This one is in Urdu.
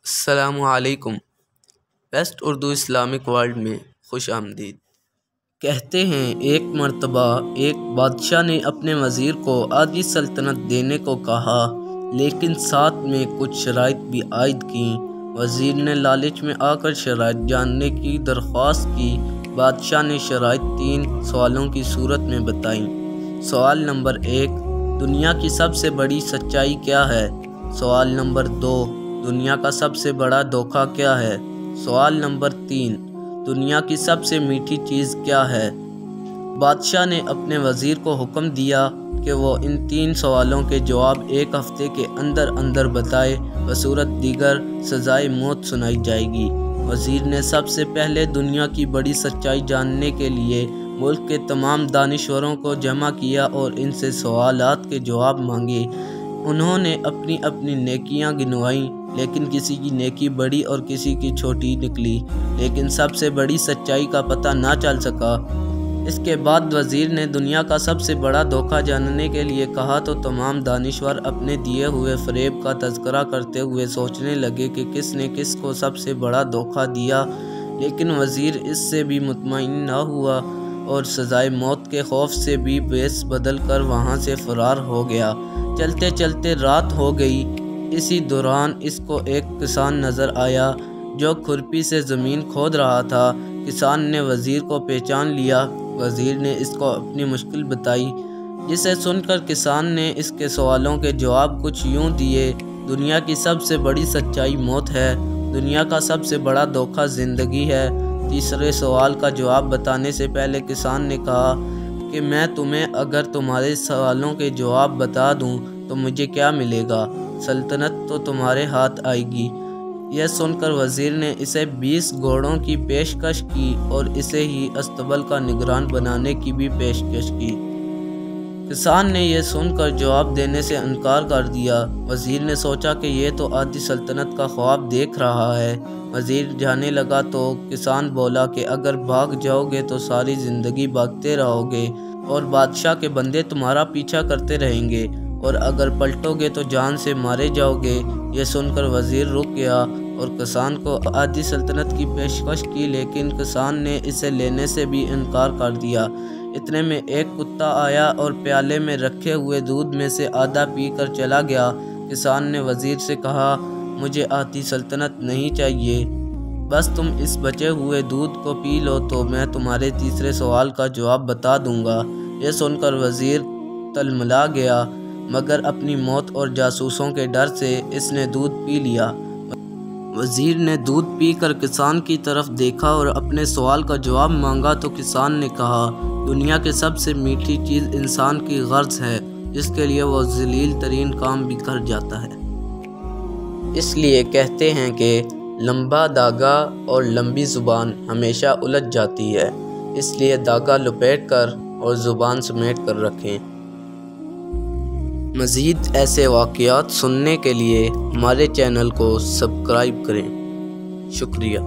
السلام علیکم۔ بیسٹ اردو اسلامک ورلڈ میں خوش آمدید۔ کہتے ہیں ایک مرتبہ ایک بادشاہ نے اپنے وزیر کو آدھی سلطنت دینے کو کہا، لیکن ساتھ میں کچھ شرائط بھی عائد کیں۔ وزیر نے لالچ میں آ کر شرائط جاننے کی درخواست کی۔ بادشاہ نے شرائط 3 سوالوں کی صورت میں بتائیں۔ سوال نمبر 1، دنیا کی سب سے بڑی سچائی کیا ہے؟ سوال نمبر 2، دنیا کا سب سے بڑا دھوکہ کیا ہے؟ سوال نمبر 3، دنیا کی سب سے میٹھی چیز کیا ہے؟ بادشاہ نے اپنے وزیر کو حکم دیا کہ وہ ان 3 سوالوں کے جواب 1 ہفتے کے اندر اندر بتائے، بصورت دیگر سزائے موت سنائی جائے گی۔ وزیر نے سب سے پہلے دنیا کی بڑی سچائی جاننے کے لیے ملک کے تمام دانشوروں کو جمع کیا اور ان سے سوالات کے جواب مانگے۔ انہوں نے اپنی اپنی نیکیاں گنوائیں، لیکن کسی کی نیکی بڑی اور کسی کی چھوٹی نکلی، لیکن سب سے بڑی سچائی کا پتہ نہ چل سکا۔ اس کے بعد وزیر نے دنیا کا سب سے بڑا دھوکہ جاننے کے لیے کہا تو تمام دانشور اپنے دیے ہوئے فریب کا تذکرہ کرتے ہوئے سوچنے لگے کہ کس نے کس کو سب سے بڑا دھوکہ دیا، لیکن وزیر اس سے بھی مطمئن نہ ہوا اور سزائے موت کے خوف سے بھی بھیس بدل کر وہاں سے فرار ہو گیا۔ چلتے چلتے رات ہو گئی۔ اسی دوران اس کو ایک کسان نظر آیا جو کھرپی سے زمین کھود رہا تھا۔ کسان نے وزیر کو پہچان لیا۔ وزیر نے اس کو اپنی مشکل بتائی، جسے سن کر کسان نے اس کے سوالوں کے جواب کچھ یوں دیے: دنیا کی سب سے بڑی سچائی موت ہے، دنیا کا سب سے بڑا دھوکہ زندگی ہے۔ تیسرے سوال کا جواب بتانے سے پہلے کسان نے کہا کہ میں تمہیں اگر تمہارے سوالوں کے جواب بتا دوں تو مجھے کیا ملے گا؟ سلطنت تو تمہارے ہاتھ آئے گی۔ یہ سن کر وزیر نے اسے 20 گھوڑوں کی پیشکش کی اور اسے ہی استبل کا نگران بنانے کی بھی پیشکش کی۔ کسان نے یہ سن کر جواب دینے سے انکار کر دیا۔ وزیر نے سوچا کہ یہ تو آدھی سلطنت کا خواب دیکھ رہا ہے۔ وزیر جانے لگا تو کسان بولا کہ اگر بھاگ جاؤ گے تو ساری زندگی بھاگتے رہو گے اور بادشاہ کے بندے تمہارا پیچھا کرتے رہیں گے، اور اگر پلٹو گے تو جان سے مارے جاؤ گے۔ یہ سن کر وزیر رک گیا اور کسان کو آدھی سلطنت کی پیشکش کی، لیکن کسان نے اسے لینے سے بھی انکار کر دیا۔ اتنے میں ایک کتا آیا اور پیالے میں رکھے ہوئے دودھ میں سے آدھا پی کر چلا گیا۔ کسان نے وزیر سے کہا، مجھے آدھی سلطنت نہیں چاہیے، بس تم اس بچے ہوئے دودھ کو پی لو تو میں تمہارے تیسرے سوال کا جواب بتا دوں گا۔ یہ سن کر وزیر تلملا گیا، مگر اپنی موت اور جاسوسوں کے ڈر سے اس نے دودھ پی لیا۔ وزیر نے دودھ پی کر کسان کی طرف دیکھا اور اپنے سوال کا جواب مانگا تو کسان نے کہا، دنیا کے سب سے میٹھی چیز انسان کی غرض ہے، جس کے لیے وہ ذلیل ترین کام بھی کر جاتا ہے۔ اس لیے کہتے ہیں کہ لمبا دھاگا اور لمبی زبان ہمیشہ الجھ جاتی ہے، اس لیے دھاگا لپیٹ کر اور زبان سمیٹ کر رکھیں۔ مزید ایسے واقعات سننے کے لیے ہمارے چینل کو سبسکرائب کریں۔ شکریہ۔